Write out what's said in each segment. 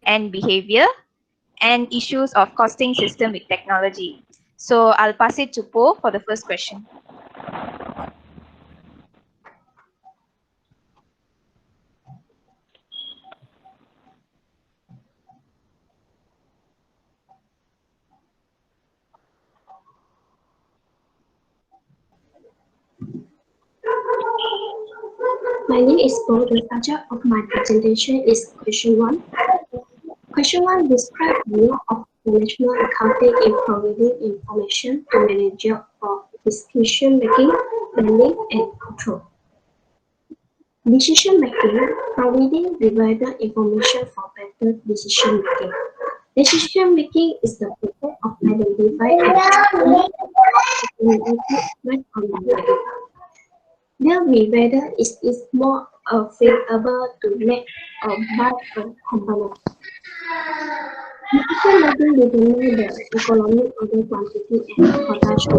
and behavior, and issues of costing system with technology. So I'll pass it to Po for the first question. My name is Paul. The subject of my presentation is question 1. Question 1 describes the role of management accounting in providing information to manager for decision making, planning, and control. Decision making, providing divided information for better decision making. Decision making is the process of identifying and tracking on the data. Thereby, whether it is more favorable to make or buy a company. Decision making determines the economic order quantity and potential.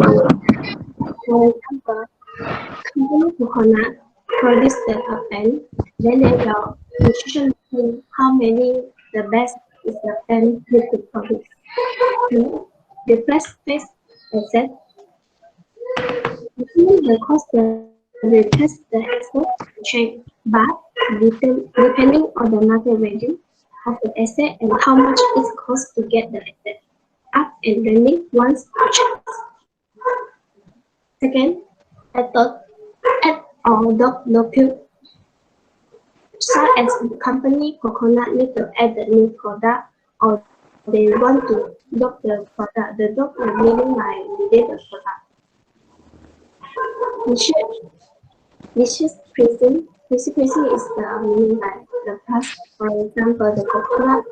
For example, company coconut produce the pen, then they will decision making how many the best is the pen need to produce. The first phase asset, the cost replace the asset change, but depending on the market value of the asset and how much it costs to get the asset up and running once purchased. Second, add or document, such as company coconut need to add the new product or they want to dock the product. The dock will meaning like within the product. Dishes pricing. Dishes pricing is the meaning by the price. For example, the coconut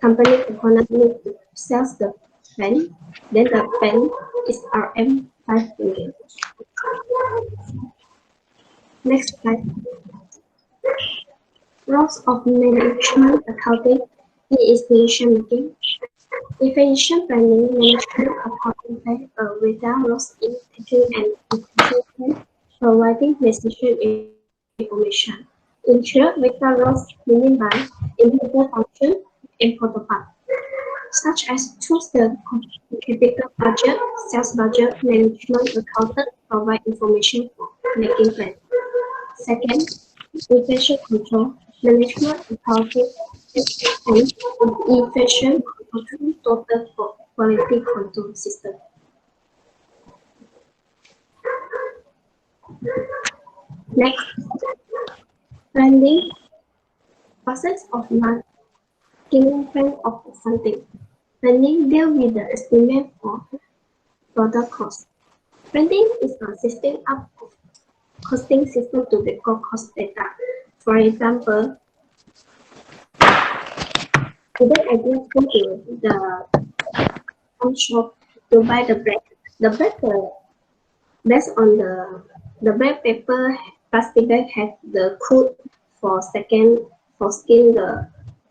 company coconut need to sell the pen, then the pen is RM 5 million. Next slide. Roles of management accounting in decision making. Efficient planning, management accounting play a vital role in taking and executing, providing decision information. Ensure vital roles meaning by individual function and protocol, such as choose the capital budget, sales budget, management accountant provide information for making plans. Second, inflation control, management accounting and inflation control total for quality control system. Next, planning, process of making plan of something. Planning deal with the estimate for product cost. Planning is a system up of costing system to record cost data. For example, today I just go to the shop to buy the bread. The bread based on the bread paper plastic bag has the code for scan the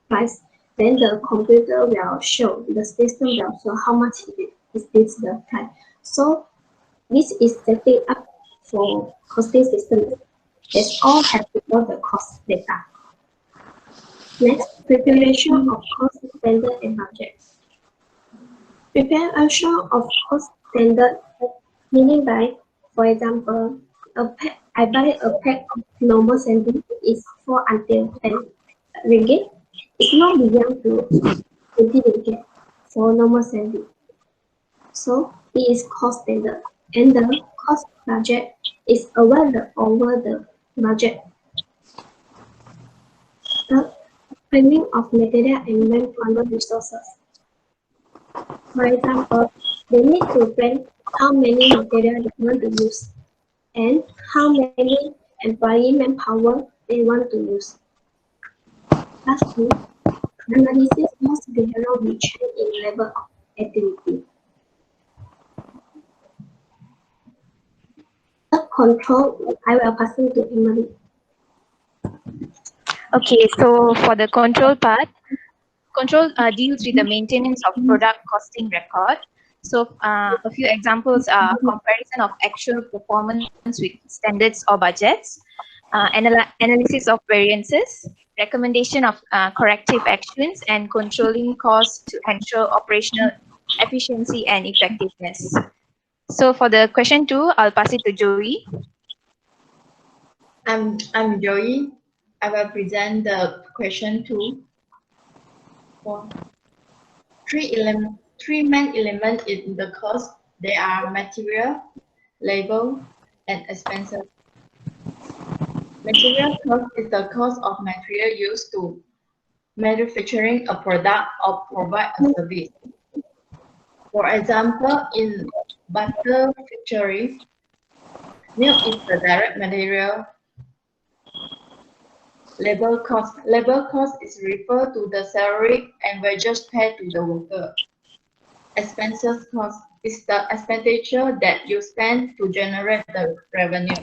price. Then the computer will show the system will show how much is this the price. So this is setting up for costing system. It's all have to know the cost data. Next, preparation of cost standard and budget. Preparation of cost standard meaning by, for example, I buy a pack of normal sandwich is 4 until 10 ringgit. It's not beyond to 20 ringgit for normal sandwich. So it is cost standard. And the cost budget is over the budget. The planning of material and manpower resources. For example, they need to plan how many material they want to use and how many employee manpower they want to use. Lastly, analysis most behavioral will change in level of activity. The control, I will pass it to Emily. Okay, so for the control part, control deals with the maintenance of product costing record. So a few examples are comparison of actual performance with standards or budgets, analysis of variances, recommendation of corrective actions, and controlling costs to ensure operational efficiency and effectiveness. So for the question 2, I'll pass it to Joey. I'm Joey. I will present the question 2. For three main elements in the cost. They are material, labor, and expenses. Material cost is the cost of material used to manufacturing a product or provide a service. For example, in butter factory, milk is the direct material. Labor cost is referred to the salary and wages paid to the worker. Expenses cost is the expenditure that you spend to generate the revenue.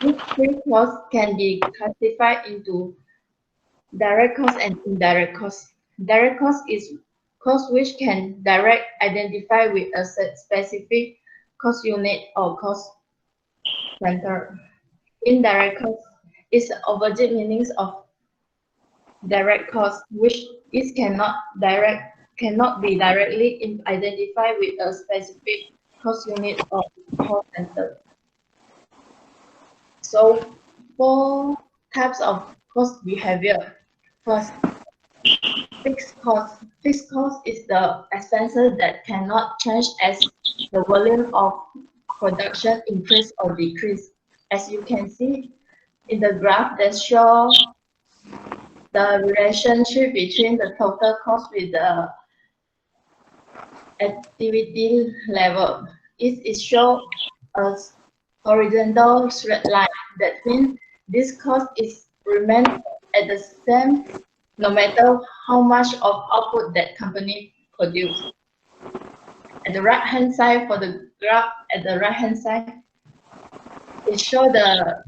These three costs can be classified into direct cost and indirect cost. Direct cost is cost which can direct identify with a specific cost unit or cost center. Indirect cost is the opposite meanings of direct cost, which is cannot be directly identified with a specific cost unit or cost center. So, four types of cost behavior. First, fixed cost. Fixed cost is the expenses that cannot change as the volume of production increase or decrease. As you can see in the graph that show the relationship between the total cost with the activity level. It shows a horizontal straight line. That means this cost is remain at the same no matter how much of output that company produce. At the right hand side for the graph, at the right hand side, it show the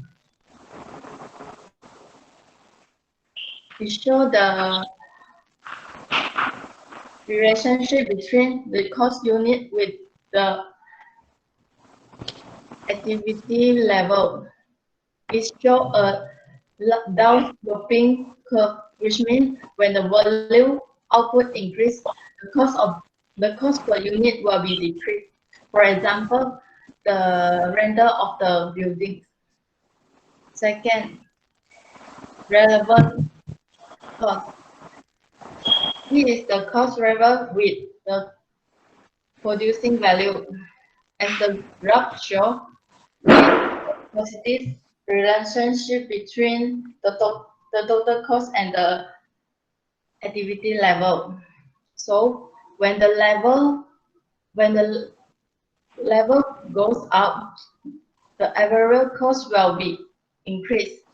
relationship between the cost unit with the activity level. It shows a down sloping curve, which means when the volume output increase, the cost per unit will be decreased. For example, the render of the building. Second, relevant cost. This is the cost level with the producing value. As the graph shows, positive relationship between the total cost and the activity level. So when the level goes up, the average cost will be increased.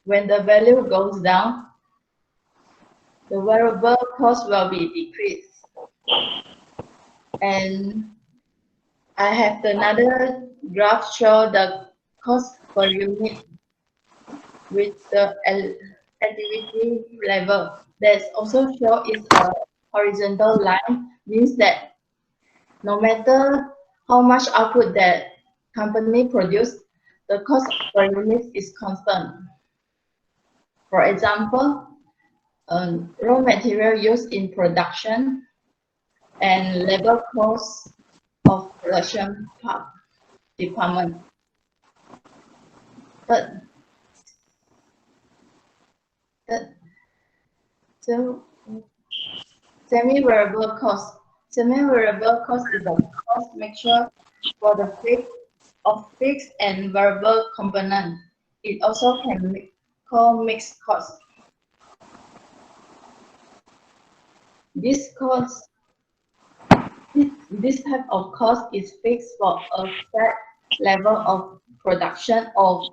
When the value goes down, the variable cost will be decreased. And I have another graph show the cost per unit with the activity level. That also show is a horizontal line, means that no matter how much output that company produce, the cost per unit is constant. For example, raw material used in production and labor cost of production department. But so semi-variable cost. Semi-variable cost is a cost mixture for the fixed and variable component. It also can be called mixed cost. This type of cost is fixed for a set level of production or